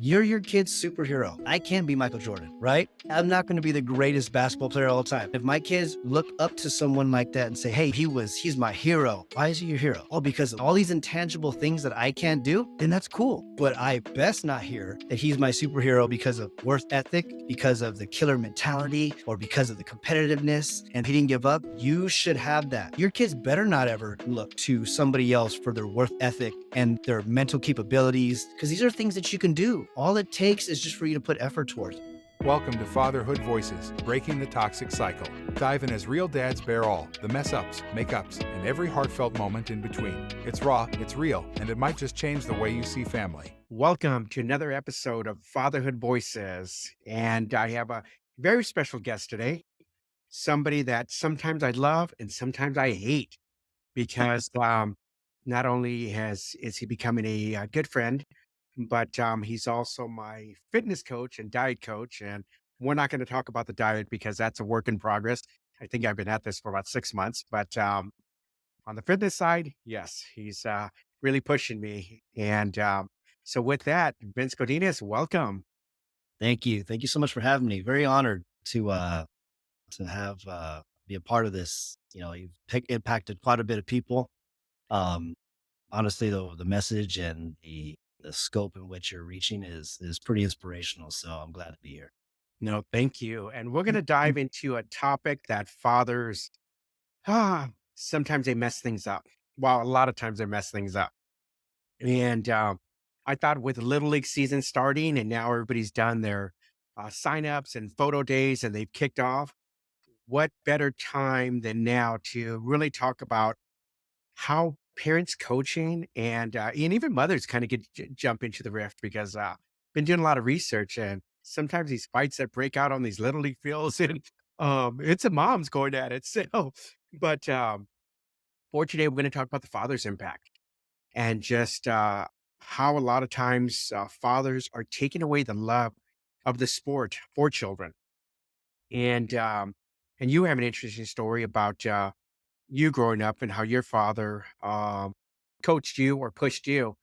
you're your kid's superhero. I can't be Michael Jordan, right? I'm not going to be the greatest basketball player of all time. If my kids look up to someone like that and say, hey, he's my hero. Why is he your hero? Oh, because of all these intangible things that I can't do, then that's cool. But I best not hear that he's my superhero because of worth ethic, because of the killer mentality, or because of the competitiveness and he didn't give up. You should have that. Your kids better not ever look to somebody else for their worth ethic and their mental capabilities, because these are things that you can do. All it takes is just for you to put effort towards it. Welcome to Fatherhood Voices, breaking the toxic cycle. Dive in as real dads bear all, the mess ups, make ups, and every heartfelt moment in between. It's raw, it's real, and it might just change the way you see family. Welcome to another episode of Fatherhood Voices. And I have a very special guest today, somebody that sometimes I love and sometimes I hate because not only is he becoming a good friend, but he's also my fitness coach and diet coach. And we're not going to talk about the diet because that's a work in progress. I think I've been at this for about 6 months, but on the fitness side, yes, he's really pushing me. And so with that, Vince Godinez, welcome. Thank you. Thank you so much for having me. Very honored to have be a part of this. You've impacted quite a bit of people. Um, Honestly, though, the message and the scope in which you're reaching is pretty inspirational. So I'm glad to be here. No, thank you. And we're going to dive into a topic that fathers, sometimes they mess things up. Well, a lot of times they mess things up. And I thought with Little League season starting and now everybody's done their signups and photo days and they've kicked off, what better time than now to really talk about how parents coaching and even mothers kind of jump into the rift because been doing a lot of research and sometimes these fights that break out on these little league fields and it's a mom's going at it. So, but for today, we're going to talk about the father's impact and just how a lot of times fathers are taking away the love of the sport for children. And you have an interesting story about you growing up and how your father coached you or pushed you.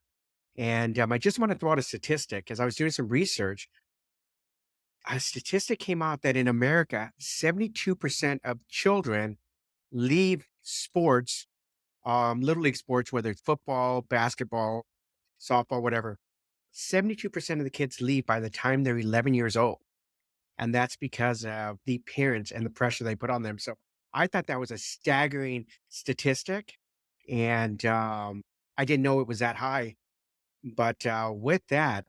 And I just want to throw out a statistic. As I was doing some research, a statistic came out that in America, 72% of children leave sports, little league sports, whether it's football, basketball, softball, whatever. 72% of the kids leave by the time they're 11 years old. And that's because of the parents and the pressure they put on them. So I thought that was a staggering statistic. And I didn't know it was that high. But with that,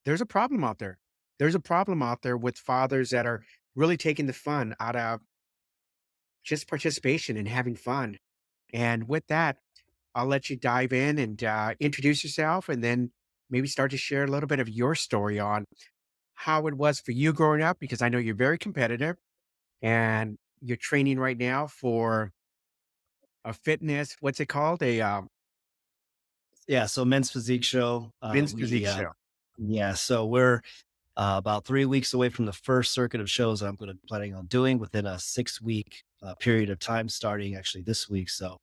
there's a problem out there. There's a problem out there with fathers that are really taking the fun out of just participation and having fun. And with that, I'll let you dive in and introduce yourself and then maybe start to share a little bit of your story on how it was for you growing up, because I know you're very competitive and you're training right now for a fitness, what's it called? A Yeah. So men's physique show. men's physique show. Yeah. So we're about 3 weeks away from the first circuit of shows I'm going to planning on doing within a 6 week period of time, starting actually this week. So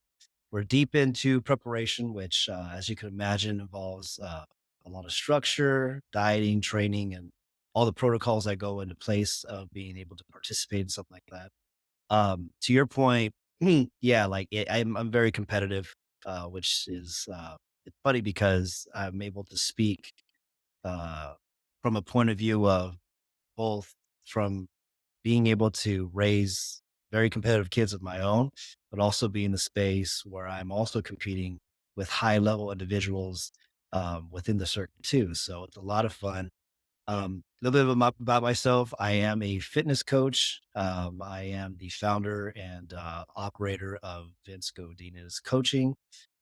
we're deep into preparation, which, as you can imagine, involves a lot of structure, dieting, training, and all the protocols that go into place of being able to participate in something like that. To your point, yeah, like I'm very competitive, which is it's funny because I'm able to speak uh, from a point of view of both from being able to raise very competitive kids of my own, but also be in the space where I'm also competing with high level individuals within the circuit too. So it's a lot of fun. A little bit about myself. I am a fitness coach. I am the founder and operator of Vince Godinez Coaching,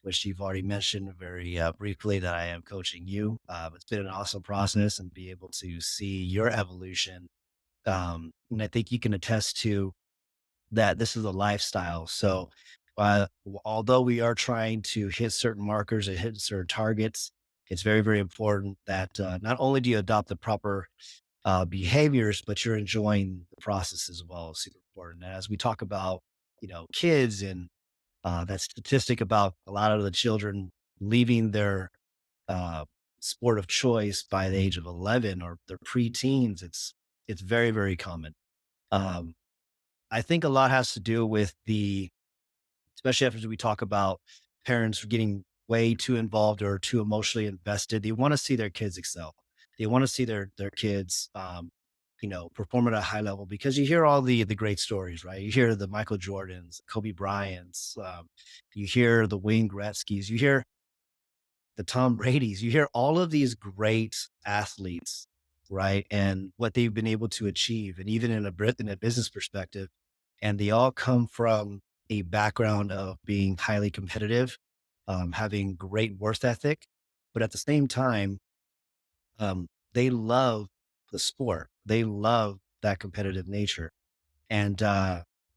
which you've already mentioned very briefly that I am coaching you. It's been an awesome process and be able to see your evolution. And I think you can attest to that this is a lifestyle. So, although we are trying to hit certain markers and hit certain targets, it's very, very important that not only do you adopt the proper behaviors, but you're enjoying the process as well. It's super important. And as we talk about, kids and that statistic about a lot of the children leaving their uh, sport of choice by the age of 11 or their preteens. It's very, very common. Um, I think a lot has to do with especially after we talk about parents getting way too involved or too emotionally invested. They want to see their kids excel. They want to see their kids, perform at a high level because you hear all the great stories, right? You hear the Michael Jordans, Kobe Bryants, you hear the Wayne Gretzky's, you hear the Tom Brady's, you hear all of these great athletes, right? And what they've been able to achieve, and even in a business perspective, and they all come from a background of being highly competitive, having great worth ethic, but at the same time, they love the sport. They love that competitive nature. And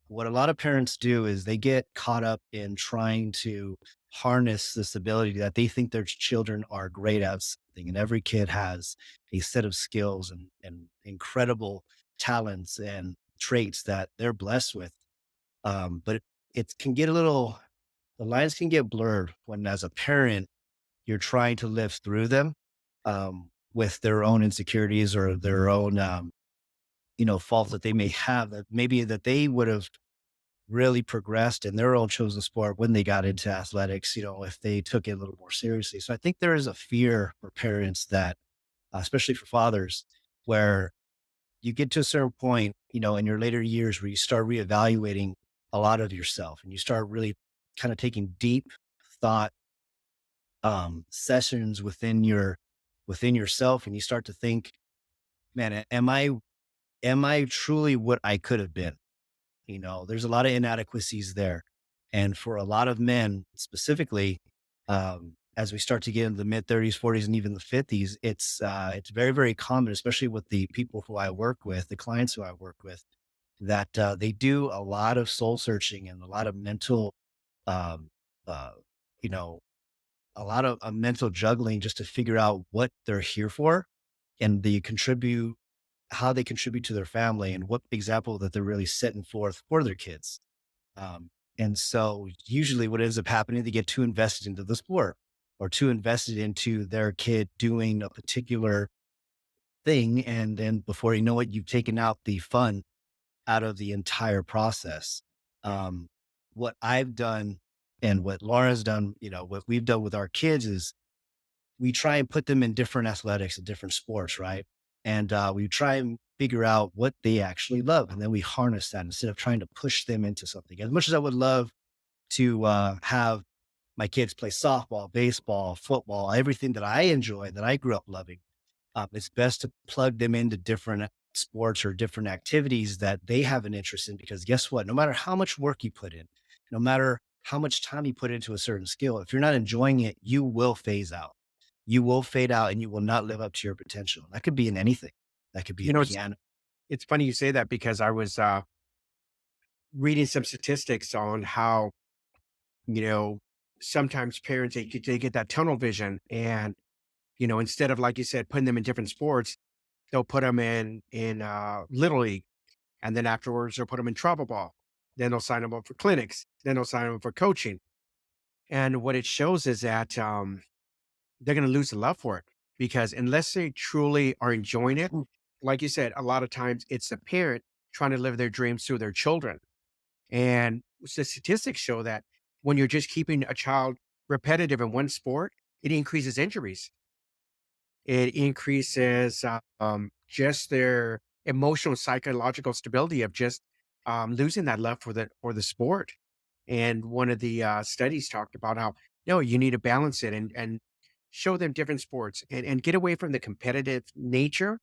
what a lot of parents do is they get caught up in trying to harness this ability that they think their children are great at something. And every kid has a set of skills and incredible talents and traits that they're blessed with. But it can get the lines can get blurred when, as a parent, you're trying to live through them with their own insecurities or their own, faults that they may have that maybe that they would have really progressed in their own chosen sport when they got into athletics, if they took it a little more seriously. So I think there is a fear for parents that, especially for fathers, where you get to a certain point, in your later years where you start reevaluating a lot of yourself and you start really kind of taking deep thought sessions within yourself and you start to think, man, am I truly what I could have been? There's a lot of inadequacies there. And for a lot of men specifically, as we start to get into the mid 30s, 40s, and even the 50s, it's very, very common, especially with the people who I work with, the clients who I work with, that they do a lot of soul searching and a lot of mental, um, uh, you know, a lot of mental juggling just to figure out what they're here for and how they contribute to their family and what example that they're really setting forth for their kids. And so usually what ends up happening, they get too invested into the sport or too invested into their kid doing a particular thing. And then before you know it, you've taken out the fun out of the entire process. Um, what I've done and what Laura's done, what we've done with our kids is we try and put them in different athletics and different sports, right? And we try and figure out what they actually love. And then we harness that instead of trying to push them into something. As much as I would love to have my kids play softball, baseball, football, everything that I enjoy, that I grew up loving, it's best to plug them into different sports or different activities that they have an interest in. Because guess what? No matter how much work you put in, no matter how much time you put into a certain skill, if you're not enjoying it, you will phase out. You will fade out and you will not live up to your potential. That could be in anything. That could be You in know, piano. it's funny you say that because I was reading some statistics on how, you know, sometimes parents they get that tunnel vision and, instead of like you said, putting them in different sports, they'll put them in little league, and then afterwards they'll put them in travel ball. Then they'll sign them up for clinics. Then they'll sign them up for coaching. And what it shows is that they're going to lose the love for it because unless they truly are enjoying it, like you said, a lot of times it's the parent trying to live their dreams through their children. And the statistics show that when you're just keeping a child repetitive in one sport, it increases injuries. It increases just their emotional, psychological stability of just losing that love for the sport. And one of the studies talked about how no, you need to balance it and show them different sports and get away from the competitive nature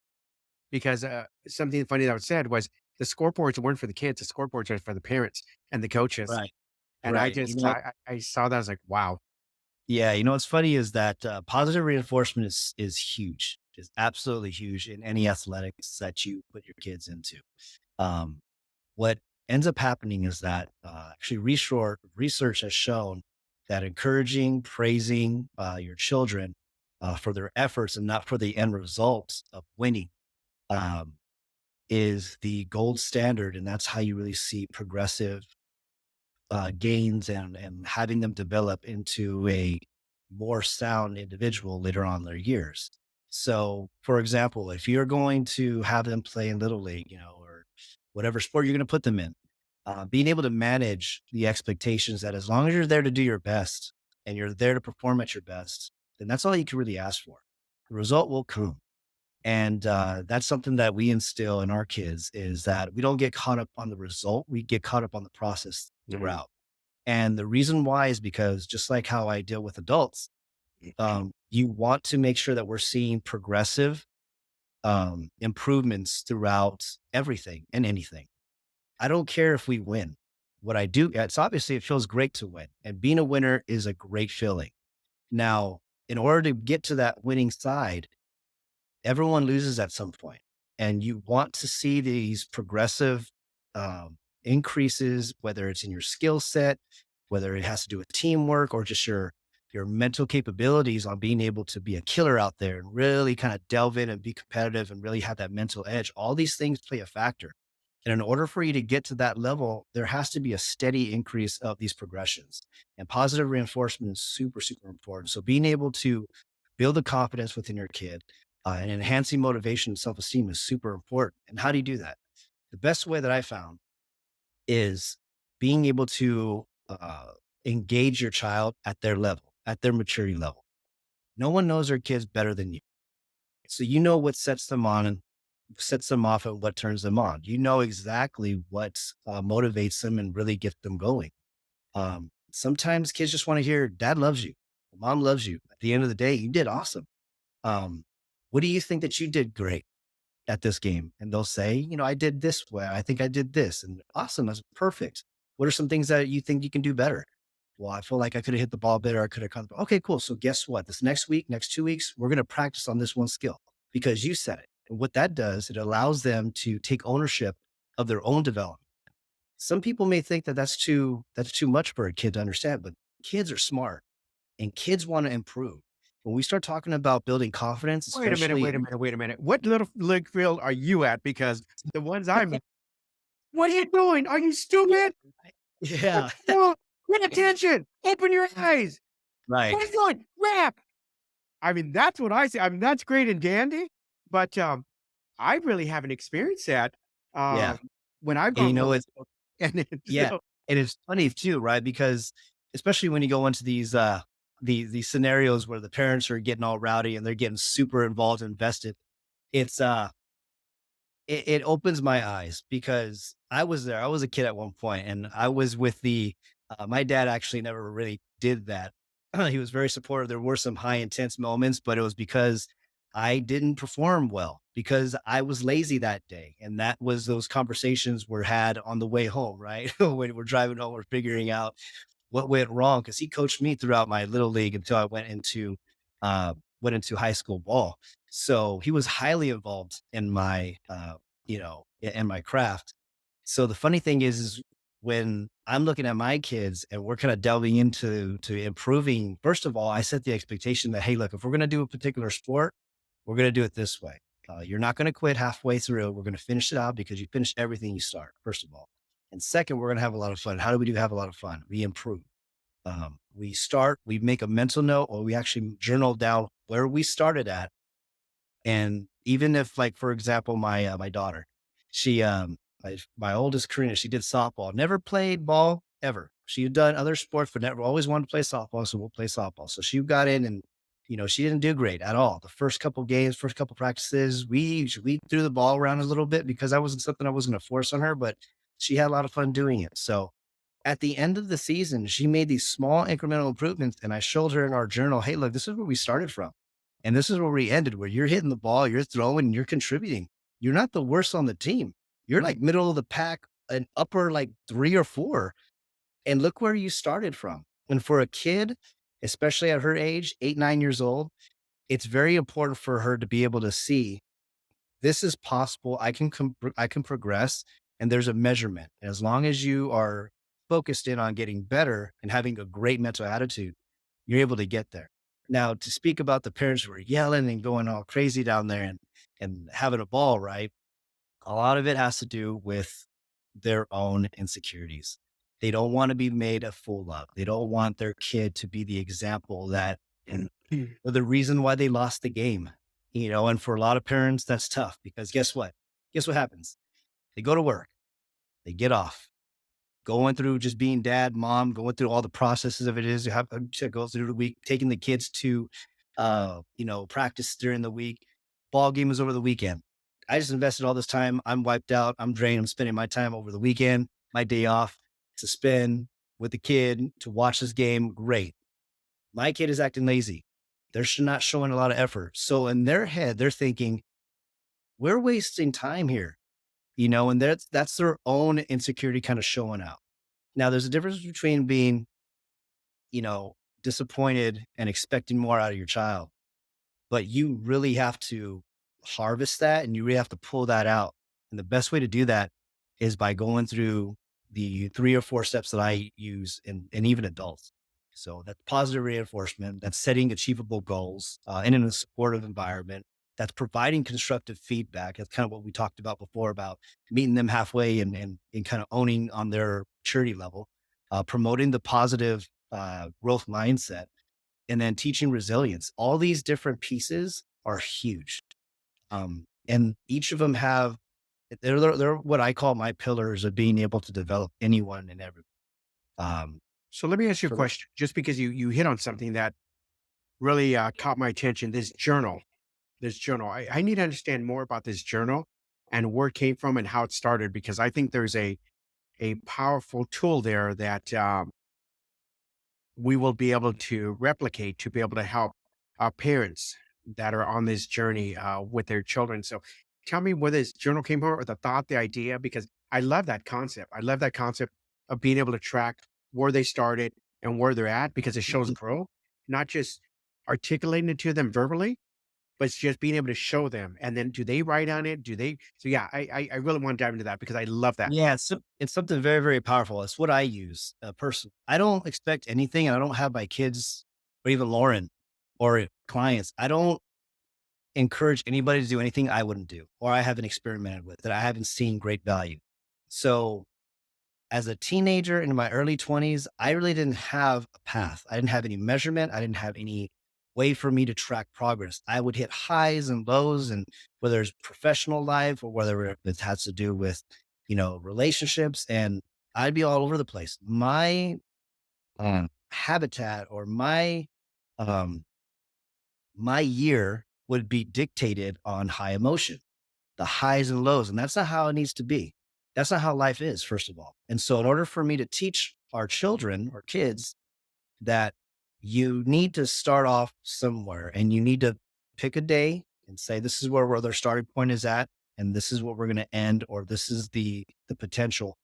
because something funny that was said was the scoreboards weren't for the kids, the scoreboards are for the parents and the coaches. Right. And I Right. just I saw that I was like, wow. Yeah, what's funny is that positive reinforcement is huge, is absolutely huge in any athletics that you put your kids into. Um, what ends up happening is that actually research has shown that encouraging, praising your children for their efforts and not for the end results of winning um, is the gold standard, and that's how you really see progressive gains and having them develop into a more sound individual later on in their years. So, for example, if you're going to have them play in little league, or whatever sport you're going to put them in, being able to manage the expectations that as long as you're there to do your best and you're there to perform at your best, then that's all you can really ask for. The result will come. And that's something that we instill in our kids is that we don't get caught up on the result. We get caught up on the process Mhm. throughout. And the reason why is because just like how I deal with adults, you want to make sure that we're seeing progressive improvements throughout everything and anything. I don't care if we win. What I do, it's obviously it feels great to win, and being a winner is a great feeling. Now, in order to get to that winning side, everyone loses at some point, and you want to see these progressive increases, whether it's in your skill set, whether it has to do with teamwork or just your mental capabilities on being able to be a killer out there and really kind of delve in and be competitive and really have that mental edge. All these things play a factor. And in order for you to get to that level, there has to be a steady increase of these progressions. And positive reinforcement is super, super important. So being able to build the confidence within your kid, and enhancing motivation and self esteem is super important. And how do you do that? The best way that I found is being able to engage your child at their level, at their maturity level. No one knows their kids better than you. So you know what sets them on and sets them off and what turns them on. You know exactly what motivates them and really gets them going. Sometimes kids just want to hear, Dad loves you, Mom loves you. At the end of the day, you did awesome. Um, what do you think that you did great at this game? And they'll say, I did this way. I think I did this. And awesome. That's perfect. What are some things that you think you can do better? Well, I feel like I could have hit the ball better. I could have caught the ball. Okay, cool. So guess what? This next week, next 2 weeks, we're going to practice on this one skill because you said it. And what that does, it allows them to take ownership of their own development. Some people may think that that's too much for a kid to understand, but kids are smart and kids want to improve. When we start talking about building confidence, Wait a minute, especially wait a minute, wait a minute. What little league field are you at? Because the ones I'm at, what are you doing? Are you stupid? What yeah, the hell? Pay attention. Open your eyes. right. What are you doing? Rap. I mean, that's what I say. I mean, that's great and dandy, but I really haven't experienced that Yeah. um, when I've And gone to it's and it's yeah. so And it's funny too, right? Because especially when you go into these scenarios where the parents are getting all rowdy and they're getting super involved and invested, it's it opens my eyes because I was there. I was a kid at one point and I was with my dad actually never really did that. He was very supportive. There were some high intense moments, but it was because I didn't perform well because I was lazy that day. And that was those conversations were had on the way home, right? When we're driving home, we're figuring out what went wrong because he coached me throughout my little league until I went into high school ball. So he was highly involved in in my craft. So the funny thing is when I'm looking at my kids and we're kind of delving into improving, first of all, I set the expectation that, hey, look, if we're going to do a particular sport, we're going to do it this way. You're not going to quit halfway through. We're going to finish it out because you finish everything you start, first of all. And second, we're going to have a lot of fun. How do we do have a lot of fun? We improve. We make a mental note or we actually journal down where we started at. And even if like, for example, my daughter, my oldest Karina, she did softball, never played ball ever. She had done other sports, but never always wanted to play softball. So we'll play softball. So she got in and, she didn't do great at all. The first couple games, first couple practices, we threw the ball around a little bit because that wasn't something I was going to force on her, but she had a lot of fun doing it. So at the end of the season, she made these small incremental improvements. And I showed her in our journal, hey, look, this is where we started from. And this is where we ended, where you're hitting the ball, you're throwing, and you're contributing. You're not the worst on the team. You're like middle of the pack, an upper like 3 or 4. And look where you started from. And for a kid, especially at her age, 8, 9 years old, it's very important for her to be able to see this is possible. I can progress, and there's a measurement. And as long as you are focused in on getting better and having a great mental attitude, you're able to get there. Now, to speak about the parents who are yelling and going all crazy down there and having a ball, right? A lot of it has to do with their own insecurities. They don't want to be made a fool of. They don't want their kid to be the example that and the reason why they lost the game, and for a lot of parents, that's tough because guess what? Guess what happens? They go to work, they get off, going through just being dad, mom, going through all the processes of it is you have to go through the week, taking the kids to, practice during the week. Ball game is over the weekend. I just invested all this time. I'm wiped out. I'm drained. I'm spending my time over the weekend, my day off to spend with the kid to watch this game. Great. My kid is acting lazy. They're not showing a lot of effort. So in their head, they're thinking, we're wasting time here, and that's their own insecurity kind of showing out. Now, there's a difference between being, you know, disappointed and expecting more out of your child, but you really have to harvest that and you really have to pull that out. And the best way to do that is by going through the 3 or 4 steps that I use in even adults. So that's positive reinforcement, that's setting achievable goals and in a supportive environment, that's providing constructive feedback. That's kind of what we talked about before about meeting them halfway and kind of owning on their maturity level, promoting the positive growth mindset, and then teaching resilience. All these different pieces are huge. And each of them have, they're what I call my pillars of being able to develop anyone and everyone. Um, So let me ask you a for the, question, just because you hit on something that really caught my attention. This journal. I need to understand more about this journal and where it came from and how it started, because I think there's a powerful tool there that we will be able to replicate to be able to help our parents that are on this journey with their children. So tell me where this journal came from, or the thought, the idea, because I love that concept. I love that concept of being able to track where they started and where they're at, because it shows growth, not just articulating it to them verbally, but it's just being able to show them. And then do they write on it? Do they? So yeah, I really want to dive into that because I love that. yeah, it's something very, very powerful. It's what I use personally. I don't expect anything, and I don't have my kids or even Lauren or clients. I don't encourage anybody to do anything I wouldn't do or I haven't experimented with that I haven't seen great value. So as a teenager in my early 20s, I really didn't have a path. I didn't have any measurement. I didn't have any way for me to track progress. I would hit highs and lows, and whether it's professional life or whether it has to do with, relationships, and I'd be all over the place. My habitat or um, my year would be dictated on high emotion, the highs and lows. And that's not how it needs to be. That's not how life is, first of all. And so, in order for me to teach our children or kids that you need to start off somewhere and you need to pick a day and say, this is where their starting point is at, and this is what we're going to end, or this is the potential.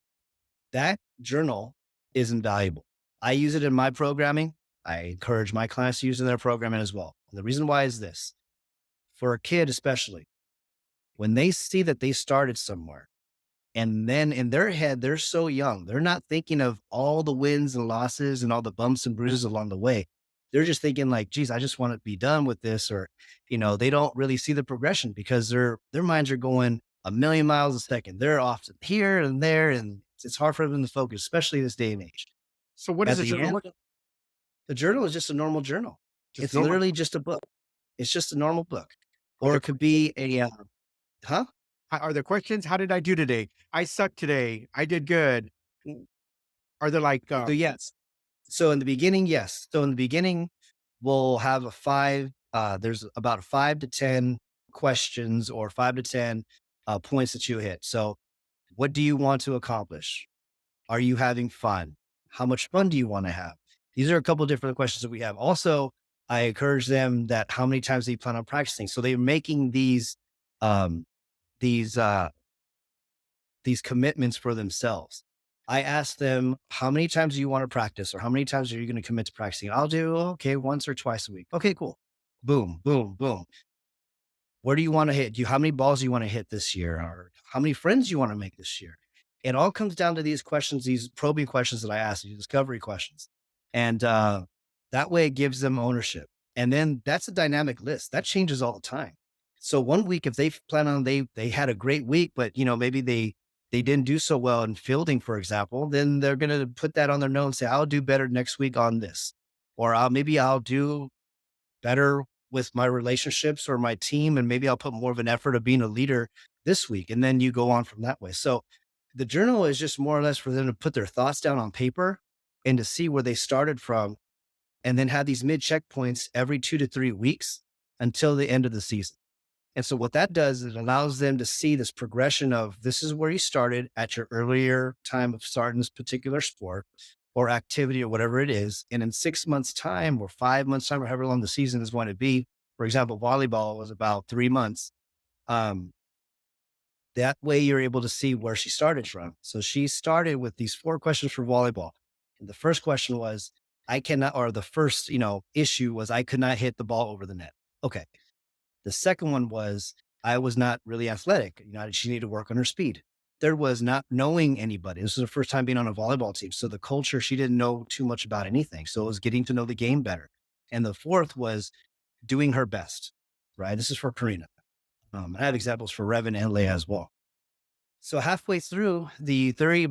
That journal is invaluable. I use it in my programming. I encourage my clients to use it in their programming as well. And the reason why is this: for a kid, especially when they see that they started somewhere, and then in their head, they're so young, they're not thinking of all the wins and losses and all the bumps and bruises along the way. They're just thinking like, geez, I just want to be done with this. Or, they don't really see the progression because their minds are going a million miles a second. They're off to here and there, and it's hard for them to focus, especially this day and age. So what does At the the journal end, look? the journal is just a normal journal. Just It's normal. literally just a book. It's just a normal book. Are Or there it could be a, huh? Are there questions? How did I do today? I sucked today. I did good. Are there like, So yes. So in the beginning, yes. So in the beginning, we'll have there's about 5 to 10 questions or 5 to 10 points that you hit. So what do you want to accomplish? Are you having fun? How much fun do you want to have? These are a couple different questions that we have. Also, I encourage them that how many times they plan on practicing. So they're making um, these, uh, these commitments for themselves. I ask them, how many times do you want to practice or how many times are you going to commit to practicing? I'll do, okay, once or twice a week. Okay, cool. Boom, boom, boom. Where do you want to hit? How many balls do you want to hit this year? Or how many friends you want to make this year? It all comes down to these questions, these probing questions that I ask, these discovery questions. And that way it gives them ownership. And then that's a dynamic list that changes all the time. So one week, if they plan on they had a great week, but maybe they didn't do so well in fielding, for example, then they're going to put that on their note and say, I'll do better next week on this, or maybe I'll do better with my relationships or my team, and maybe I'll put more of an effort of being a leader this week. And then you go on from that way. So the journal is just more or less for them to put their thoughts down on paper and to see where they started from, and then have these mid checkpoints every 2 to 3 weeks until the end of the season. And so what that does is it allows them to see this progression of this is where you started at your earlier time of starting this particular sport or activity or whatever it is. And in 6 months' time or 5 months' time or however long the season is going to be, for example, volleyball was about 3 months. Um, that way you're able to see where she started from. So she started with these 4 questions for volleyball. And the first question was, I cannot, or the first, issue was I could not hit the ball over the net. Okay. The second one was I was not really athletic. She needed to work on her speed. There was not knowing anybody. This was her first time being on a volleyball team. So the culture, she didn't know too much about anything. So it was getting to know the game better. And the fourth was doing her best, right? This is for Karina. I have examples for Revan and Leia as well. So halfway through the 3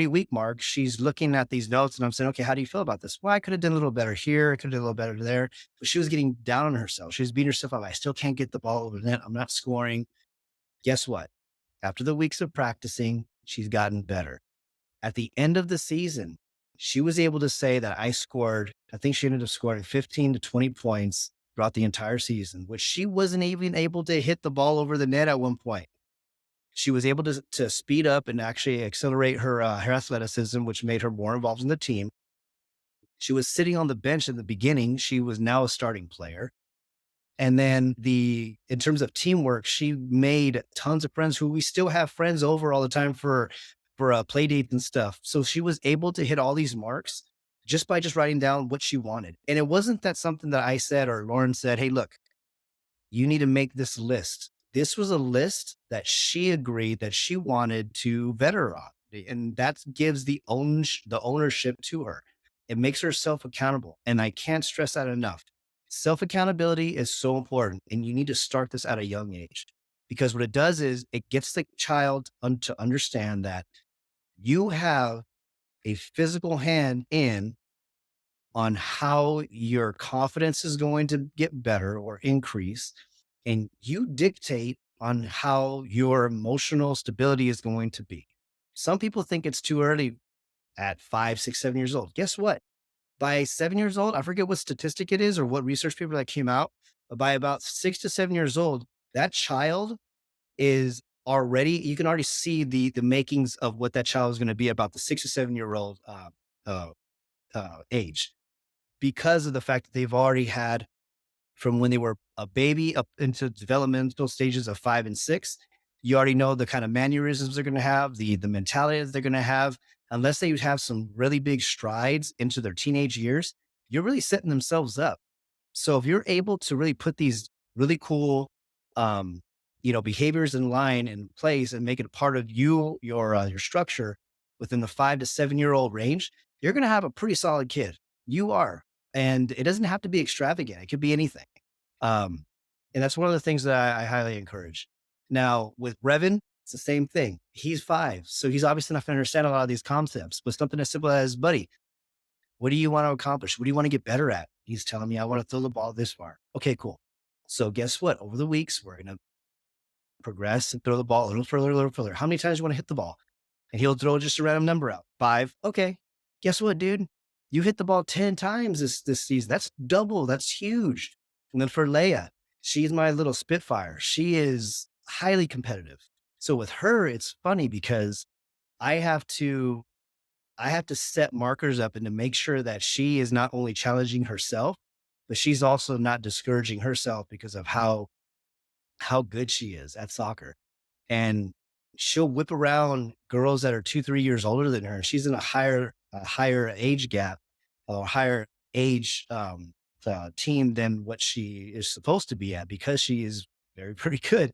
week mark, she's looking at these notes and I'm saying, okay, how do you feel about this? Well, I could have done a little better here. I could have done a little better there. But she was getting down on herself. She was beating herself up. I still can't get the ball over the net. I'm not scoring. Guess what? After the weeks of practicing, she's gotten better. At the end of the season, she was able to say that I think she ended up scoring 15 to 20 points throughout the entire season, which she wasn't even able to hit the ball over the net at one point. She was able to speed up and actually accelerate her athleticism, which made her more involved in the team. She was sitting on the bench in the beginning. She was now a starting player. And then in terms of teamwork, she made tons of friends who we still have friends over all the time for play dates and stuff. So she was able to hit all these marks just by just writing down what she wanted. And it wasn't that something that I said or Lauren said, hey, look, you need to make this list. This was a list that she agreed that she wanted to vet her on. And that gives the ownership to her. It makes her self accountable. And I can't stress that enough. Self accountability is so important. And you need to start this at a young age, because what it does is it gets the child to understand that you have a physical hand in on how your confidence is going to get better or increase. And you dictate on how your emotional stability is going to be. Some people think it's too early at 5, 6, 7 years old. Guess what? By 7 years old, I forget what statistic it is or what research paper that came out, but by about 6 to 7 years old, that child is already, you can already see the makings of what that child is going to be about the 6 to 7 year old uh, age, because of the fact that they've already had from when they were a baby up into developmental stages of 5 and 6. You already know the kind of mannerisms they're going to have, the mentality that they're going to have. Unless they have some really big strides into their teenage years, you're really setting themselves up. So if you're able to really put these really cool, um, behaviors in line and in place and make it a part of your structure within the 5 to 7 year old range, you're going to have a pretty solid kid. You are, and it doesn't have to be extravagant. It could be anything. Um, and that's one of the things that I highly encourage. Now with Brevin, it's the same thing. He's 5, so he's obviously not going to understand a lot of these concepts. But something as simple as, buddy, what do you want to accomplish? What do you want to get better at? He's telling me I want to throw the ball this far. Okay, cool. So guess what? Over the weeks, we're going to progress and throw the ball a little further, a little further. How many times do you want to hit the ball? And he'll throw just a random number out. 5. Okay. Guess what, dude? You hit the ball 10 times this season. That's double. That's huge. And then for Leia, she's my little Spitfire. She is highly competitive. So with her, it's funny because I have to I have to set markers up and to make sure that she is not only challenging herself, but she's also not discouraging herself because of how good she is at soccer. And she'll whip around girls that are 2, 3 years older than her. She's in a higher age gap or higher age team than what she is supposed to be at, because she is very, pretty good.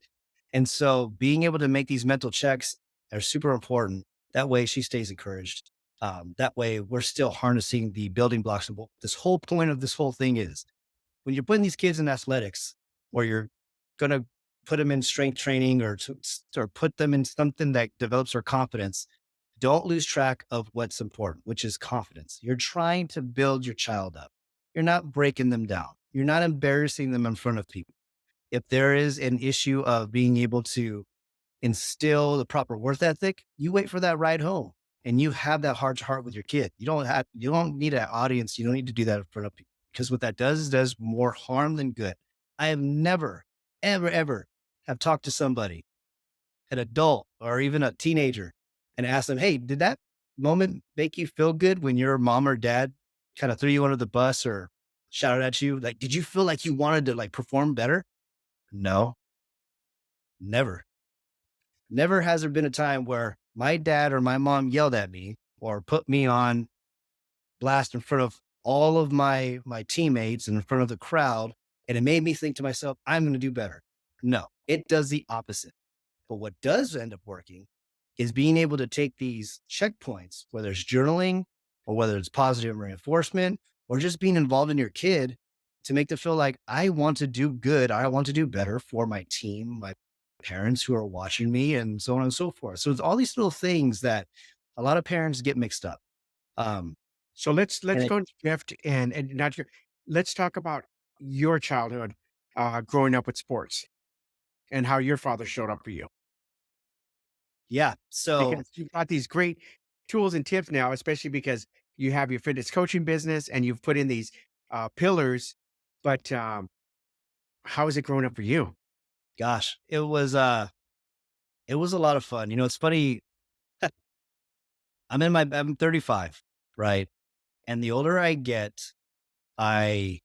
And so being able to make these mental checks are super important. That way she stays encouraged. That way we're still harnessing the building blocks of what this whole point of this whole thing is. When you're putting these kids in athletics, or you're going to put them in strength training, or put them in something that develops their confidence, don't lose track of what's important, which is confidence. You're trying to build your child up. You're not breaking them down. You're not embarrassing them in front of people. If there is an issue of being able to instill the proper worth ethic, you wait for that ride home and you have that heart to heart with your kid. You don't need an audience. You don't need to do that in front of people because what that does is does more harm than good. I have never, ever, ever have talked to somebody, an adult or even a teenager, and asked them, "Hey, did that moment make you feel good when your mom or dad kind of threw you under the bus or shouted at you? Like, did you feel like you wanted to like perform better?" No, never. Never has there been a time where my dad or my mom yelled at me or put me on blast in front of all of my teammates and in front of the crowd, and it made me think to myself, "I'm gonna do better." No, it does the opposite. But what does end up working is being able to take these checkpoints, whether it's journaling or whether it's positive reinforcement or just being involved in your kid to make them feel like I want to do good. I want to do better for my team, my parents who are watching me, and so on and so forth. So it's all these little things that a lot of parents get mixed up. Um, So let's and it, go and shift and not your let's talk about your childhood, growing up with sports and how your father showed up for you. yeah. So Because you've got these great tools and tips now, especially because you have your fitness coaching business and you've put in these pillars. But how is it growing up for you? gosh, it was a lot of fun. You know, it's funny. I'm 35, right? And the older I get, I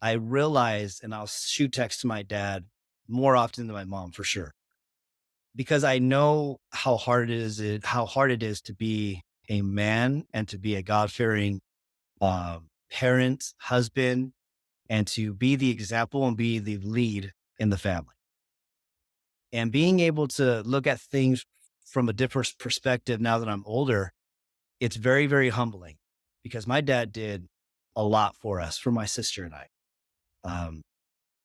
I realize, and I'll shoot text to my dad more often than my mom for sure, because I know how hard it is to be a man and to be a God fearing parent, husband, and to be the example and be the lead in the family. And being able to look at things from a different perspective now that I'm older, it's very, very humbling because my dad did a lot for us, for my sister and I. Um,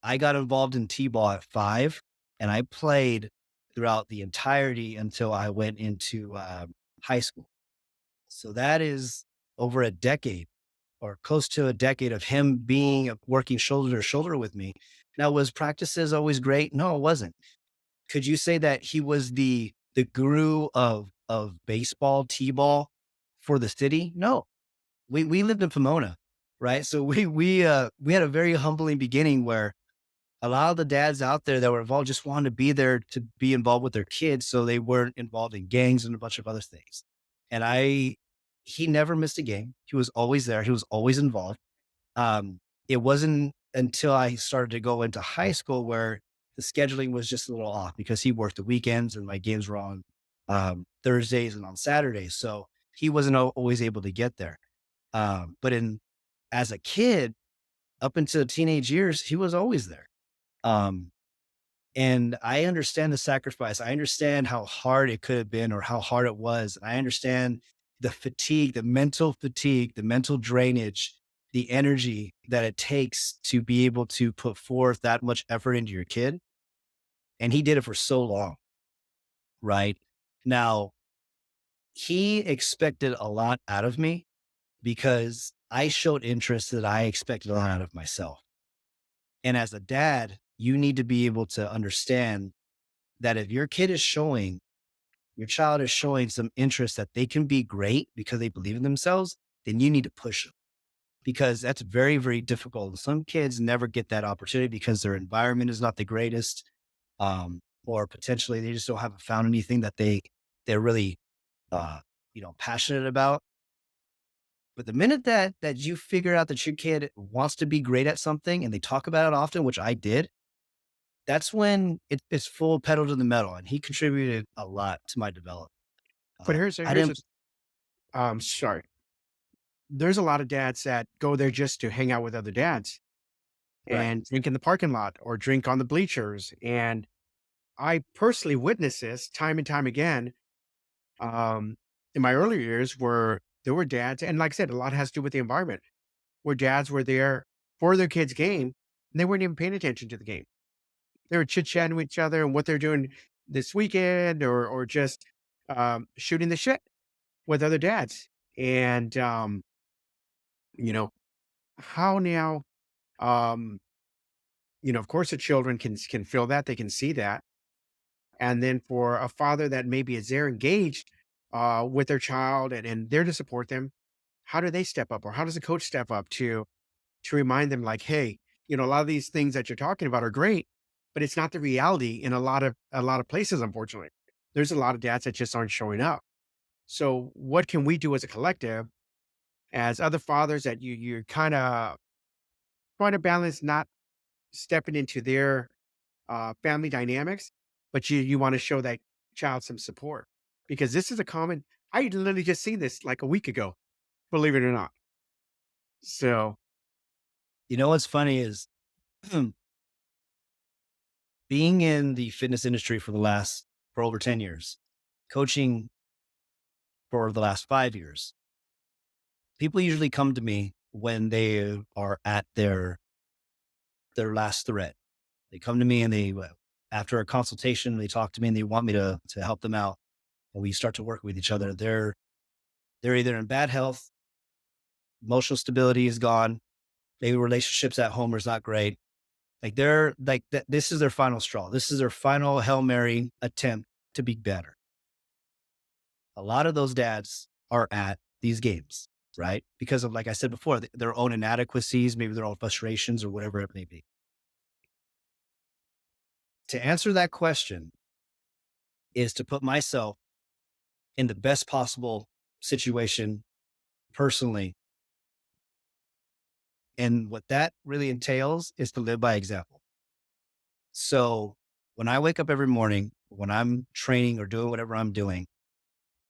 I got involved in T-ball at 5, and I played throughout the entirety until I went into, high school. So that is over a decade or close to a decade of him being working shoulder to shoulder with me. Now, was practices always great? No, it wasn't. Could you say that he was the guru of baseball, T-ball for the city? No. We lived in Pomona, right? So we had a very humbling beginning where a lot of the dads out there that were involved just wanted to be there to be involved with their kids, so they weren't involved in gangs and a bunch of other things. And he never missed a game. He was always there. He was always involved. It wasn't until I started to go into high school where the scheduling was just a little off because he worked the weekends and my games were on Thursdays and on Saturdays. So he wasn't always able to get there. But in as a kid, up until teenage years, he was always there. Um, and I understand the sacrifice. I understand how hard it could have been or how hard it was. I understand the fatigue, the mental fatigue, the mental drainage, the energy that it takes to be able to put forth that much effort into your kid. And he did it for so long, right? Now, he expected a lot out of me because I showed interest that I expected a lot out of myself. And as a dad, you need to be able to understand that if your child is showing some interest that they can be great because they believe in themselves, then you need to push them because that's very, very difficult. Some kids never get that opportunity because their environment is not the greatest, or potentially they just don't have found anything that they're really, uh, passionate about. But the minute that you figure out that your kid wants to be great at something and they talk about it often, which I did, that's when it's full pedal to the metal, and he contributed a lot to my development. But I here's a didn't sorry. There's a lot of dads that go there just to hang out with other dads right. and drink in the parking lot or drink on the bleachers. And I personally witnessed this time and time again, um, in my earlier years where there were dads, and like I said, a lot has to do with the environment, where dads were there for their kids' game and they weren't even paying attention to the game. They were chit Yeah, chatting with each other and what they're doing this weekend or just shooting the shit with other dads. And you know, how now? Um, of course, the children can feel that, they can see that. And then for a father that maybe is there engaged with their child and there to support them, how do they step up, or how does the coach step up to remind them, like, hey, a lot of these things that you're talking about are great, but it's not the reality in a lot of places, unfortunately. There's a lot of dads that just aren't showing up. So what can we do as a collective, as other fathers that you're kind of trying to balance, not stepping into their family dynamics, but you want to show that child some support, because this is a common. I literally just seen this like a week ago, believe it or not. So You know what's funny is being in the fitness industry for over 10 years, coaching for the last 5 years, people usually come to me when they are at their last thread. They come to me and after a consultation, they talk to me and they want me to help them out. And we start to work with each other. They're either in bad health, emotional stability is gone, maybe relationships at home is not great. Like they're like that. This is their final straw. This is their final Hail Mary attempt to be better. A lot of those dads are at these games, right? Because of, like I said before, their own inadequacies, maybe their own frustrations or whatever it may be. To answer that question is to put myself in the best possible situation personally. And what that really entails is to live by example. So when I wake up every morning, when I'm training or doing whatever I'm doing,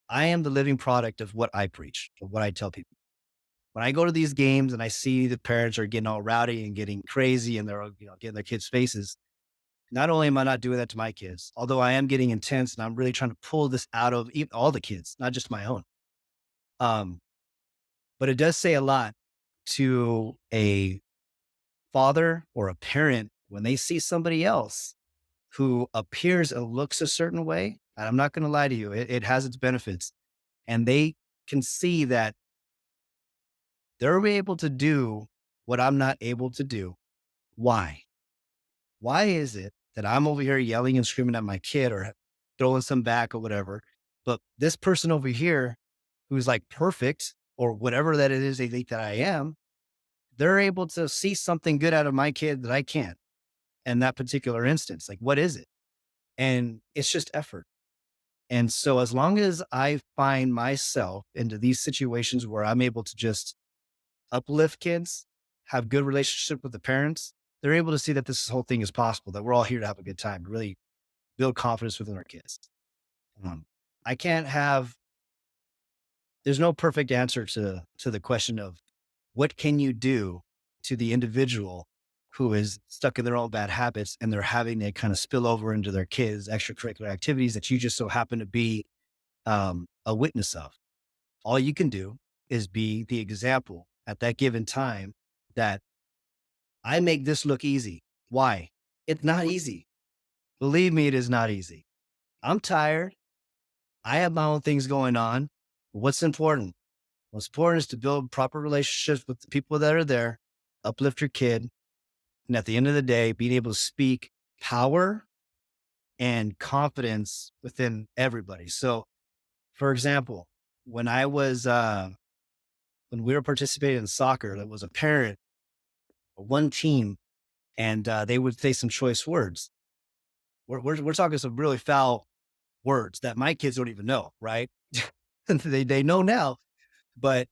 I am the living product of what I preach, of what I tell people. When I go to these games and I see the parents are getting all rowdy and getting crazy and they're getting their kids' faces, not only am I not doing that to my kids, although I am getting intense and I'm really trying to pull this out of all the kids, not just my own. Um, but it does say a lot to a father or a parent when they see somebody else who appears and looks a certain way. And I'm not going to lie to you, it has its benefits. And they can see that they're able to do what I'm not able to do. Why? Why is it that I'm over here yelling and screaming at my kid or throwing some back or whatever, but this person over here who's like perfect or whatever that it is they think that I am, they're able to see something good out of my kid that I can't in that particular instance. Like, what is it? And it's just effort. And so, as long as I find myself into these situations where I'm able to just uplift kids, have good relationship with the parents, they're able to see that this whole thing is possible, that we're all here to have a good time, really build confidence within our kids. Um, I can't have, there's no perfect answer to the question of what can you do to the individual who is stuck in their own bad habits and they're having to kind of spill over into their kids' extracurricular activities that you just so happen to be a witness of. All you can do is be the example at that given time that I make this look easy. Why? It's not easy. Believe me, it is not easy. I'm tired. I have my own things going on. What's important? What's important is to build proper relationships with the people that are there, uplift your kid. And at the end of the day, being able to speak power and confidence within everybody. So, for example, when I was, when we were participating in soccer, there was a parent, one team, and they would say some choice words. We're talking some really foul words that my kids don't even know, right? They know now, but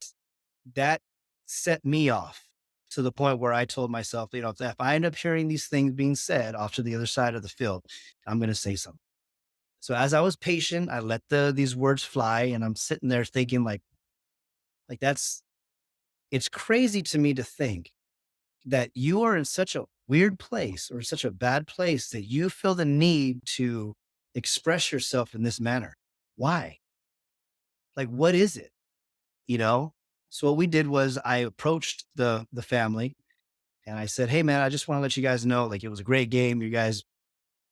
that set me off to the point where I told myself, if I end up hearing these things being said off to the other side of the field, I'm going to say something. So as I was patient, I let these words fly, and I'm sitting there thinking, like that's it's crazy to me to think that you are in such a weird place or such a bad place that you feel the need to express yourself in this manner. Why? Like, what is it? You know? So what we did was I approached the family and I said, "Hey man, I just want to let you guys know, like it was a great game. You guys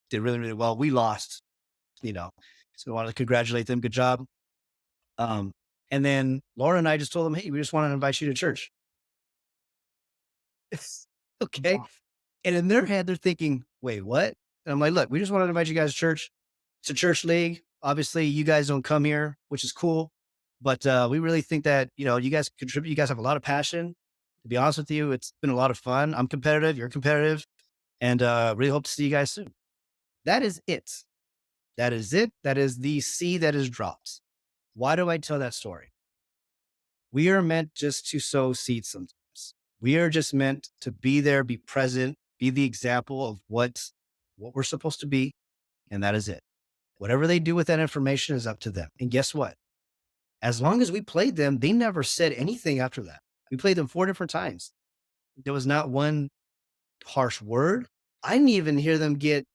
did really, really well. We lost, you know. So I wanted to congratulate them. Good job." Um, and then Laura and I just told them, "Hey, we just want to invite you to church." Okay. Wow. And in their head, they're thinking, wait, what? And I'm like, look, we just wanted to invite you guys to church. It's a church league. Obviously, you guys don't come here, which is cool. But we really think that, you guys contribute. You guys have a lot of passion. To be honest with you, it's been a lot of fun. I'm competitive. You're competitive. And really hope to see you guys soon. That is it. That is it. That is the seed that is dropped. Why do I tell that story? We are meant just to sow seeds sometimes. We are just meant to be there, be present, be the example of what we're supposed to be, and that is it. Whatever they do with that information is up to them. And guess what? As long as we played them, they never said anything after that. We played them 4 different times. There was not one harsh word. I didn't even hear them get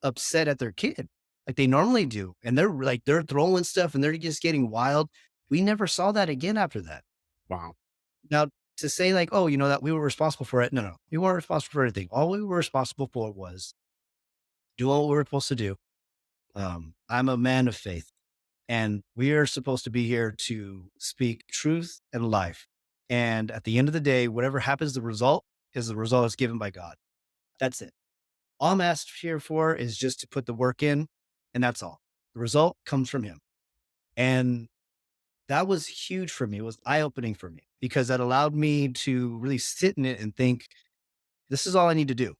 upset at their kid like they normally do. And they're throwing stuff and they're just getting wild. We never saw that again after that. Wow. Now, to say like, oh, that we were responsible for it. No, no, we weren't responsible for anything. All we were responsible for was doing what we were supposed to do. I'm a man of faith, and we are supposed to be here to speak truth and life. And at the end of the day, whatever happens, the result is given by God. That's it. All I'm asked here for is just to put the work in, and that's all. The result comes from Him. And that was huge for me. It was eye opening for me because that allowed me to really sit in it and think, this is all I need to do.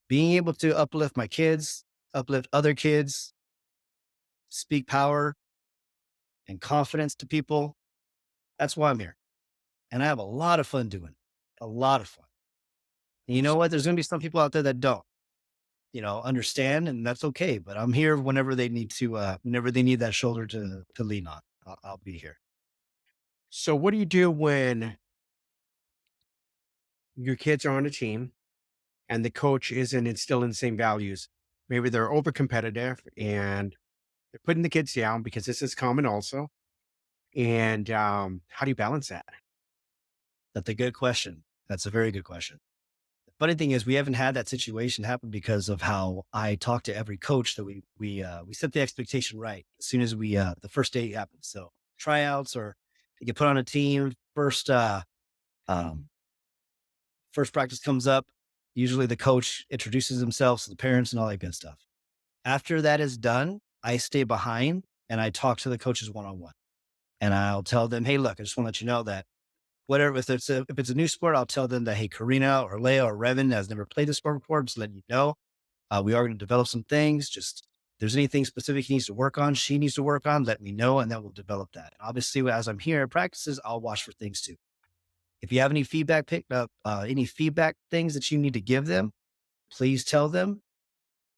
Being able to uplift my kids, uplift other kids, speak power and confidence to people. That's why I'm here. And I have a lot of fun doing it. A lot of fun. And you know what? There's going to be some people out there that don't, understand, and that's okay. But I'm here whenever they need to, whenever they need that shoulder to lean on. I'll be here. So what do you do when your kids are on a team and the coach isn't instilling the same values? Maybe they're over competitive and they're putting the kids down because this is common also. And how do you balance that? That's a good question. That's a very good question. The funny thing is, we haven't had that situation happen because of how I talk to every coach that we set the expectation right as soon as the first day happens. So tryouts or you get put on a team um, first practice comes up. Usually the coach introduces himself to the parents and all that good stuff. After that is done, I stay behind and I talk to the coaches one on one, and I'll tell them, hey, look, I just want to let you know that whatever, if it's a new sport, I'll tell them that, hey, Karina or Leia or Revan has never played the sport before. Just letting you know, we are going to develop some things. Just if there's anything specific he needs to work on, she needs to work on, let me know, and then we'll develop that. Obviously, as I'm here at practices, I'll watch for things too. If you have any feedback picked up, any feedback things that you need to give them, please tell them.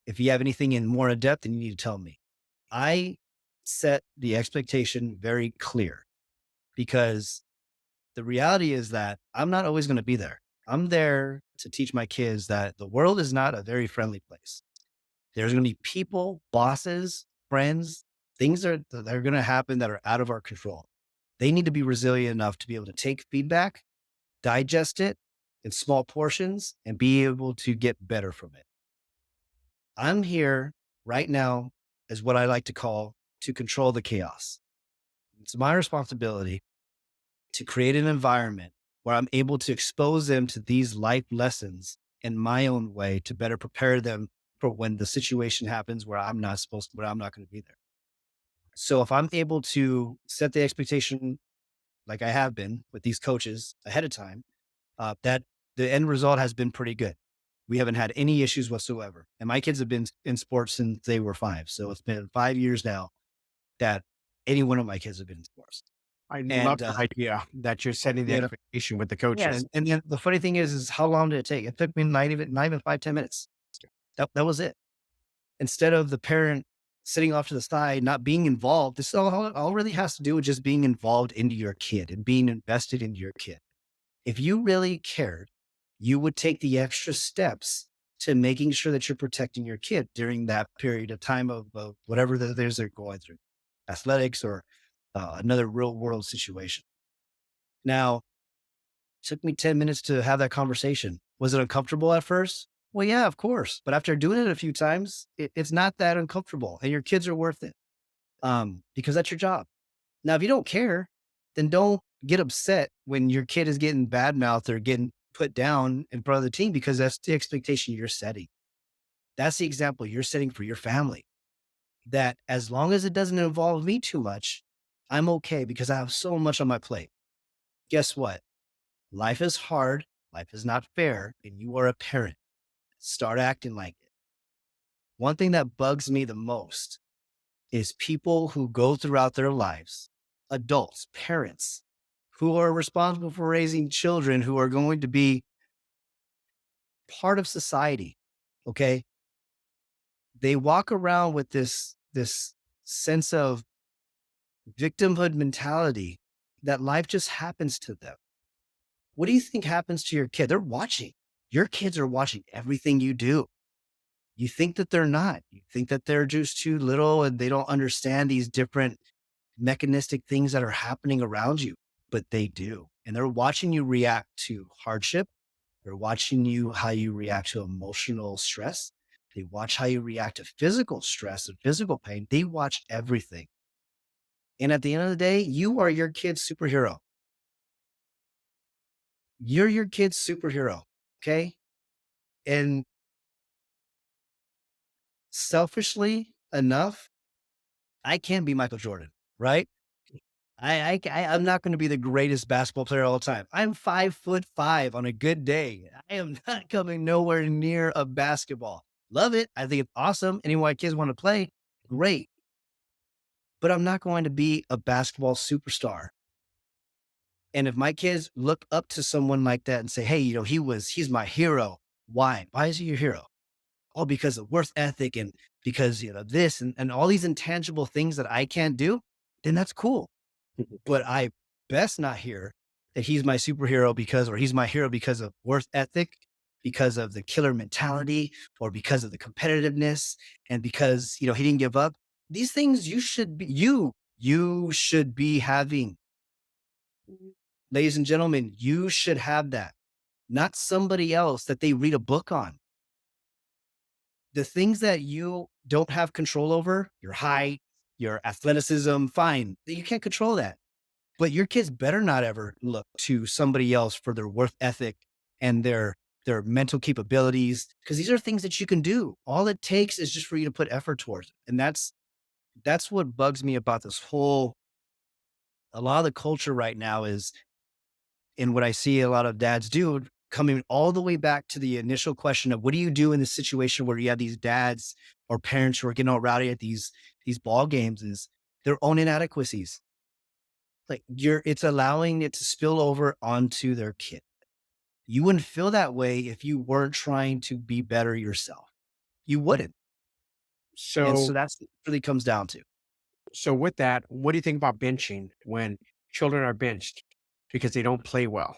If you have anything in more in depth, then you need to tell me. I set the expectation very clear because the reality is that I'm not always going to be there. I'm there to teach my kids that the world is not a very friendly place. There's going to be people, bosses, friends, things that are going to happen that are out of our control. They need to be resilient enough to be able to take feedback, digest it in small portions, and be able to get better from it. I'm here right now as what I like to call to control the chaos. It's my responsibility to create an environment where I'm able to expose them to these life lessons in my own way to better prepare them for when the situation happens where I'm not going to be there. So if I'm able to set the expectation like I have been with these coaches ahead of time, that the end result has been pretty good. We haven't had any issues whatsoever. And my kids have been in sports since they were 5. So it's been 5 years now that any one of my kids have been in sports. I love And, the idea that you're setting the you know, expectation with the yeah. coaches. And then the funny thing is how long did it take? It took me not even 5, 10 minutes. That was it. Instead of the parent sitting off to the side, not being involved, this all really has to do with just being involved into your kid and being invested into your kid. If you really cared, you would take the extra steps to making sure that you're protecting your kid during that period of time of whatever that it is they're going through, athletics or another real world situation. Now, it took me 10 minutes to have that conversation. Was it uncomfortable at first? Well, yeah, of course. But after doing it a few times, it's not that uncomfortable and your kids are worth it because that's your job. Now, if you don't care, then don't get upset when your kid is getting bad mouthed or getting put down in front of the team because that's the expectation you're setting. That's the example you're setting for your family. That as long as it doesn't involve me too much, I'm okay because I have so much on my plate. Guess what? Life is hard, life is not fair, and you are a parent. Start acting like it. One thing that bugs me the most is people who go throughout their lives, adults, parents, who are responsible for raising children who are going to be part of society. Okay. They walk around with this sense of victimhood mentality that life just happens to them. What do you think happens to your kid? They're watching. Your kids are watching everything you do. You think that they're not. You think that they're just too little and they don't understand these different mechanistic things that are happening around you, but they do. And they're watching you react to hardship. They're watching you how you react to emotional stress. They watch how you react to physical stress and physical pain. They watch everything. And at the end of the day, you are your kid's superhero. You're your kid's superhero. Okay. And selfishly enough, I can't be Michael Jordan, right? I'm not going to be the greatest basketball player all the time. I'm 5'5" on a good day. I am not coming nowhere near a basketball. Love it. I think it's awesome. Any of my kids want to play, great. But I'm not going to be a basketball superstar. And if my kids look up to someone like that and say, hey, he's my hero. Why? Why is he your hero? Oh, because of worth ethic and because, this and all these intangible things that I can't do, then that's cool. But I best not hear that he's my superhero or he's my hero because of worth ethic, because of the killer mentality, or because of the competitiveness, and because, he didn't give up. These things you should be having. Ladies and gentlemen, you should have that, not somebody else that they read a book on. The things that you don't have control over, your height, your athleticism, fine. You can't control that. But your kids better not ever look to somebody else for their worth ethic and their mental capabilities, because these are things that you can do. All it takes is just for you to put effort towards it. And that's what bugs me about this whole a lot of the culture right now is, and what I see a lot of dads do, coming all the way back to the initial question of what do you do in the situation where you have these dads or parents who are getting all rowdy at these ball games, is their own inadequacies. Like it's allowing it to spill over onto their kid. You wouldn't feel that way if you weren't trying to be better yourself. You wouldn't. And so So, that's what it really comes down to. so with that, what do you think about benching when children are benched because they don't play well?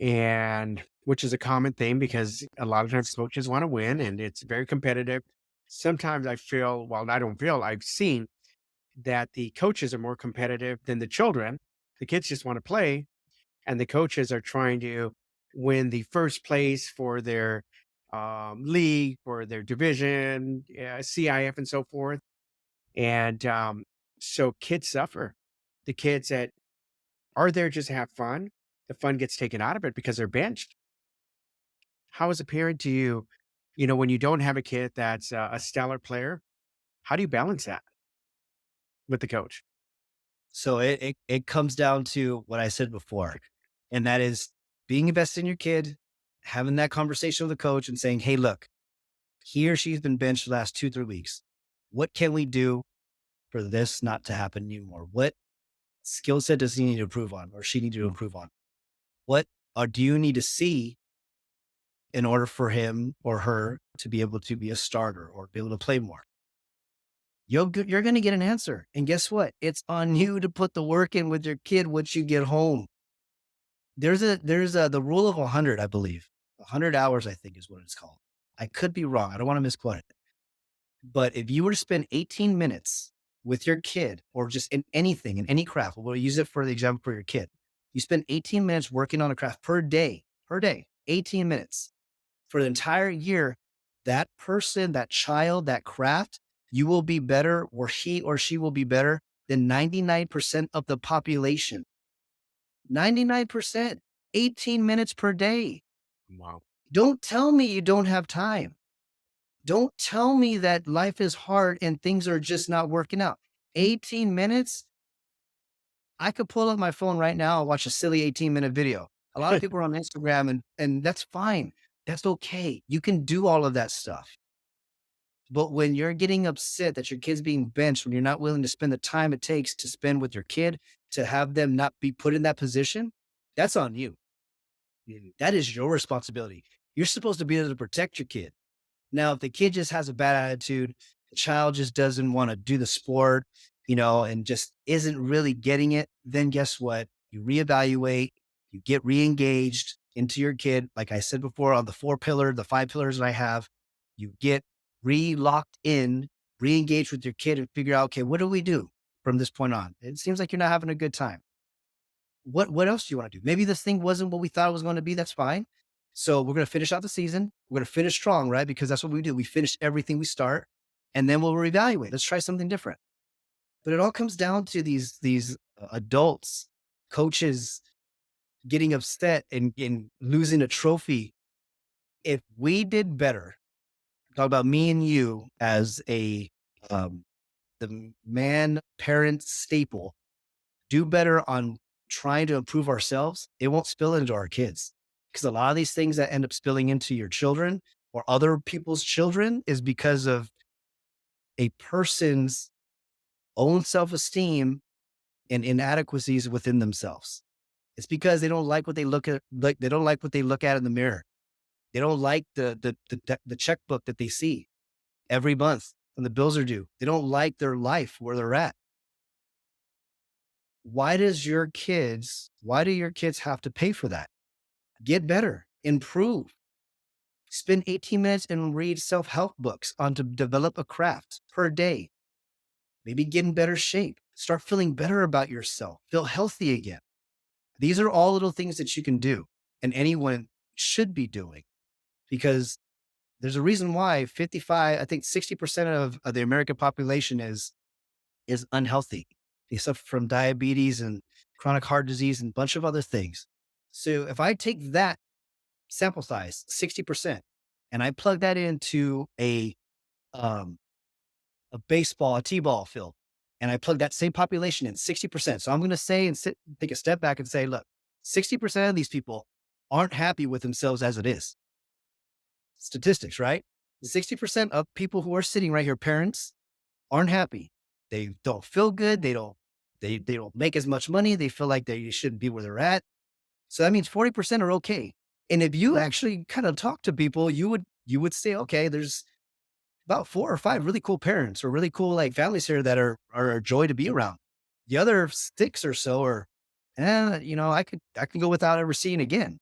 And which is a common thing because a lot of times coaches want to win and it's very competitive. Sometimes I feel, well, I don't feel, I've seen that the coaches are more competitive than the children. The kids just want to play, and the coaches are trying to win the first place for their league, for their division, CIF, and so forth. And so kids suffer. The kids that are there just to have fun, the fun gets taken out of it because they're benched. How, as a parent, do you, when you don't have a kid that's a stellar player, how do you balance that with the coach? So it comes down to what I said before, and that is being invested in your kid, having that conversation with the coach and saying, hey, look, he or she's been benched the last 2, 3 weeks. What can we do for this not to happen anymore? What skill set does he need to improve on or she need to improve on? What do you need to see in order for him or her to be able to be a starter or be able to play more? You're going to get an answer. And guess what? It's on you to put the work in with your kid once you get home. There's the rule of 100, I believe. 100 hours, I think is what it's called. I could be wrong. I don't want to misquote it. But if you were to spend 18 minutes with your kid or just in anything, in any craft, we'll use it for the example for your kid. You spend 18 minutes working on a craft per day, 18 minutes for the entire year. That person, that child, that craft, you will be better, or he or she will be better than 99% of the population. 99%. 18 minutes per day. Wow. Don't tell me you don't have time. Don't tell me that life is hard and things are just not working out. 18 minutes? I could pull up my phone right now and watch a silly 18-minute video. A lot of people are on Instagram and that's fine. That's okay. You can do all of that stuff. But when you're getting upset that your kid's being benched, when you're not willing to spend the time it takes to spend with your kid to have them not be put in that position, that's on you. That is your responsibility. You're supposed to be able to protect your kid. Now, if the kid just has a bad attitude, the child just doesn't want to do the sport, and just isn't really getting it, then guess what? You reevaluate, you get re-engaged into your kid. Like I said before, on the 5 pillars that I have, you get re-locked in, re-engaged with your kid and figure out, okay, what do we do from this point on? It seems like you're not having a good time. What else do you want to do? Maybe this thing wasn't what we thought it was going to be. That's fine. So we're going to finish out the season. We're going to finish strong, right? Because that's what we do. We finish everything we start, and then we'll reevaluate. Let's try something different. But it all comes down to these adults, coaches getting upset and losing a trophy. If we did better, talk about me and you as um, the man parent staple, do better on trying to improve ourselves, it won't spill into our kids. Because a lot of these things that end up spilling into your children or other people's children is because of a person's own self esteem and inadequacies within themselves. It's because they don't like what they look at, like they don't like what they look at in the mirror. They don't like the checkbook that they see every month when the bills are due. They don't like their life where they're at. Why do your kids have to pay for that? Get better, improve. Spend 18 minutes and read self-help books on to develop a craft per day. Maybe get in better shape. Start feeling better about yourself. Feel healthy again. These are all little things that you can do and anyone should be doing because there's a reason why 55, I think 60% of the American population is unhealthy. They suffer from diabetes and chronic heart disease and a bunch of other things. So if I take that sample size, 60%, and I plug that into um, a baseball, a T-ball field, and I plug that same population in 60%. So I'm going to say take a step back and say, look, 60% of these people aren't happy with themselves as it is. Statistics, right? 60% of people who are sitting right here, parents, aren't happy. They don't feel good. They don't make as much money. They feel like they shouldn't be where they're at. So that means 40% are okay. And if you actually kind of talk to people, you would say, okay, there's about 4 or 5 really cool parents or really cool like families here that are a joy to be around. The other 6 or so are, I can go without ever seeing again.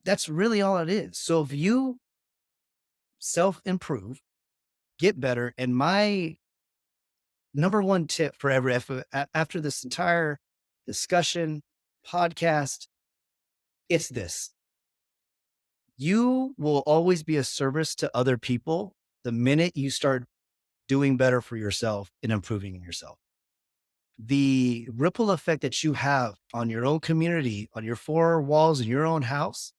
That's really all it is. So if you self improve, get better, and my number one tip for after this entire discussion podcast, it's this: you will always be a service to other people the minute you start doing better for yourself and improving in yourself. The ripple effect that you have on your own community, on your 4 walls in your own house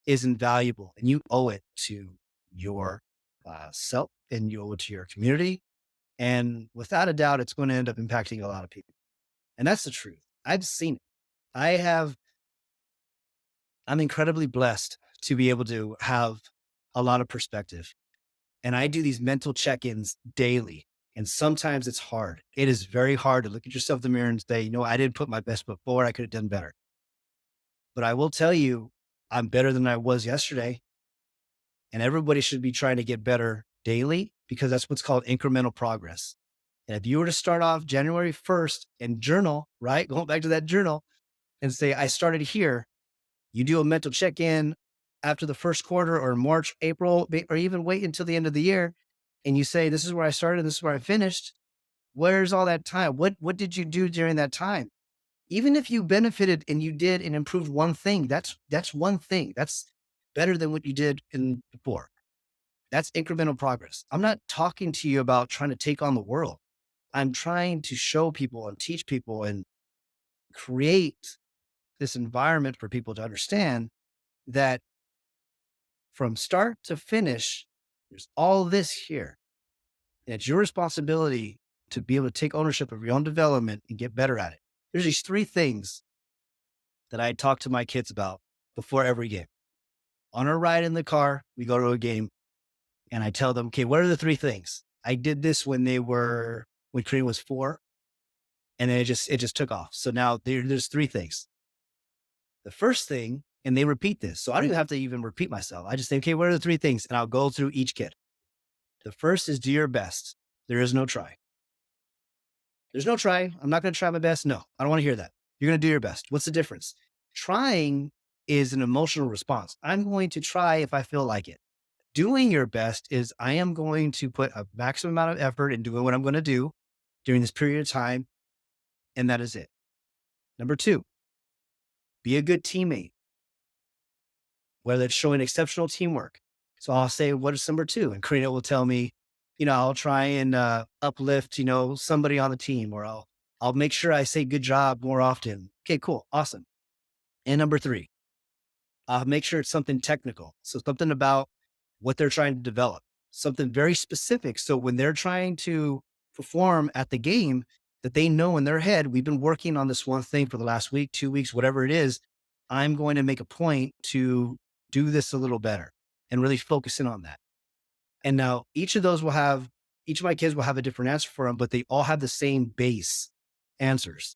is invaluable. And you owe it to your self and you owe it to your community. And without a doubt, it's going to end up impacting a lot of people. And that's the truth. I've seen it. I have, I'm incredibly blessed to be able to have a lot of perspective. And I do these mental check-ins daily. And sometimes it's hard. It is very hard to look at yourself in the mirror and say, I didn't put my best foot forward. I could have done better. But I will tell you, I'm better than I was yesterday. And everybody should be trying to get better daily because that's what's called incremental progress. And if you were to start off January 1st and journal, right? Going back to that journal and say, I started here. You do a mental check-in after the first quarter or March, April, or even wait until the end of the year. And you say, this is where I started. This is where I finished. Where's all that time? What did you do during that time? Even if you benefited and you did and improved one thing, that's one thing. That's better than what you did in before. That's incremental progress. I'm not talking to you about trying to take on the world. I'm trying to show people and teach people and create this environment for people to understand that from start to finish, there's all this here. And it's your responsibility to be able to take ownership of your own development and get better at it. There's these three things that I talk to my kids about before every game. On our ride in the car, we go to a game and I tell them, okay, what are the three things? I did this when Korean was 4, and then it just took off. So now there's three things. The first thing, and they repeat this. So I don't even have to even repeat myself. I just say, okay, what are the three things? And I'll go through each kid. The first is do your best. There is no try. There's no try. I'm not going to try my best. No, I don't want to hear that. You're going to do your best. What's the difference? Trying is an emotional response. I'm going to try if I feel like it. Doing your best is I am going to put a maximum amount of effort in doing what I'm going to do during this period of time. And that is it. Number two, be a good teammate, whether it's showing exceptional teamwork. So I'll say, what is number two? And Karina will tell me, I'll try and uplift, somebody on the team, or I'll make sure I say good job more often. Okay, cool. Awesome. And number three, make sure it's something technical. So something about what they're trying to develop, something very specific. So when they're trying to perform at the game, that they know in their head, we've been working on this one thing for the last week, 2 weeks, whatever it is. I'm going to make a point to do this a little better and really focus in on that. And now each of my kids will have a different answer for them, but they all have the same base answers.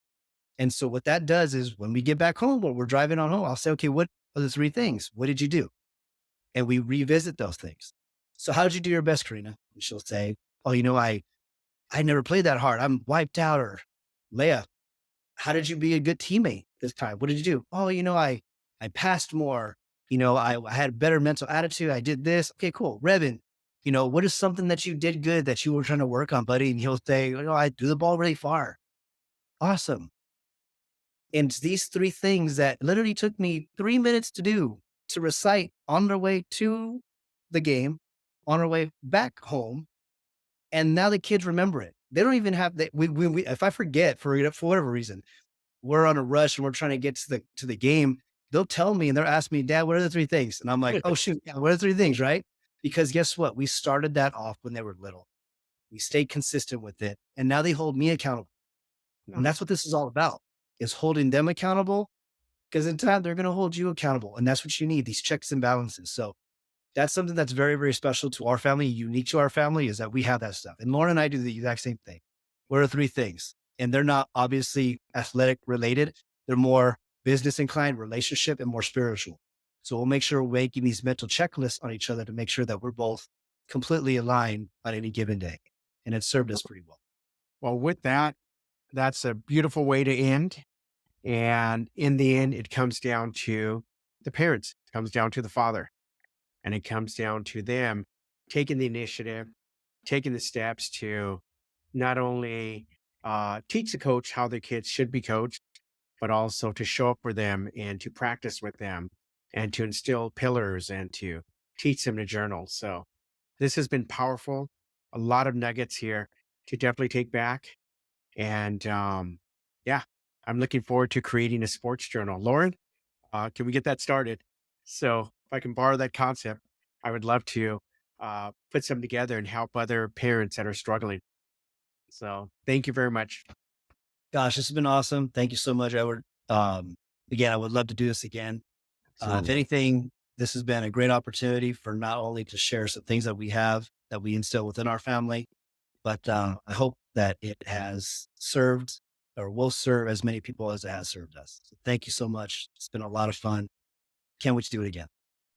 And so what that does is when we get back home or we're driving on home, I'll say, okay, what are the three things? What did you do? And we revisit those things. So how did you do your best, Karina? And she'll say, oh, I never played that hard. I'm wiped out. Or Leah, how did you be a good teammate this time? What did you do? Oh, I passed more. I had a better mental attitude. I did this. Okay, cool. Revin, what is something that you did good that you were trying to work on, buddy? And he'll say, I threw the ball really far. Awesome. And it's these three things that literally took me 3 minutes to recite on their way to the game, on our way back home. And now the kids remember it. They don't even have that. If I forget for whatever reason, we're on a rush and we're trying to get to the game, they'll tell me and they'll ask me, Dad, what are the three things? And I'm like, oh shoot, yeah, what are the three things, right? Because guess what? We started that off when they were little. We stayed consistent with it. And now they hold me accountable. And that's what this is all about, is holding them accountable, because in time they're going to hold you accountable. And that's what you need, these checks and balances. So that's something that's very, very special to our family, unique to our family, is that we have that stuff. And Lauren and I do the exact same thing. What are three things? And they're not obviously athletic related. They're more business inclined, relationship, and more spiritual. So we'll make sure we're making these mental checklists on each other to make sure that we're both completely aligned on any given day. And it's served us pretty well. Well, with that, that's a beautiful way to end. And in the end, it comes down to the parents, it comes down to the father, and it comes down to them taking the initiative, taking the steps to not only teach the coach how the kids should be coached, but also to show up for them and to practice with them and to instill pillars and to teach them to journal. So this has been powerful. A lot of nuggets here to definitely take back. And yeah, I'm looking forward to creating a sports journal. Lauren, can we get that started? So if I can borrow that concept, I would love to put some together and help other parents that are struggling. So thank you very much. Gosh, this has been awesome. Thank you so much, Edward. Again, I would love to do this again. If Absolutely. anything, this has been a great opportunity for not only to share some things that we have that we instill within our family, but I hope that it has served or will serve as many people as it has served us. So thank you so much. It's been a lot of fun. Can't wait to do it again.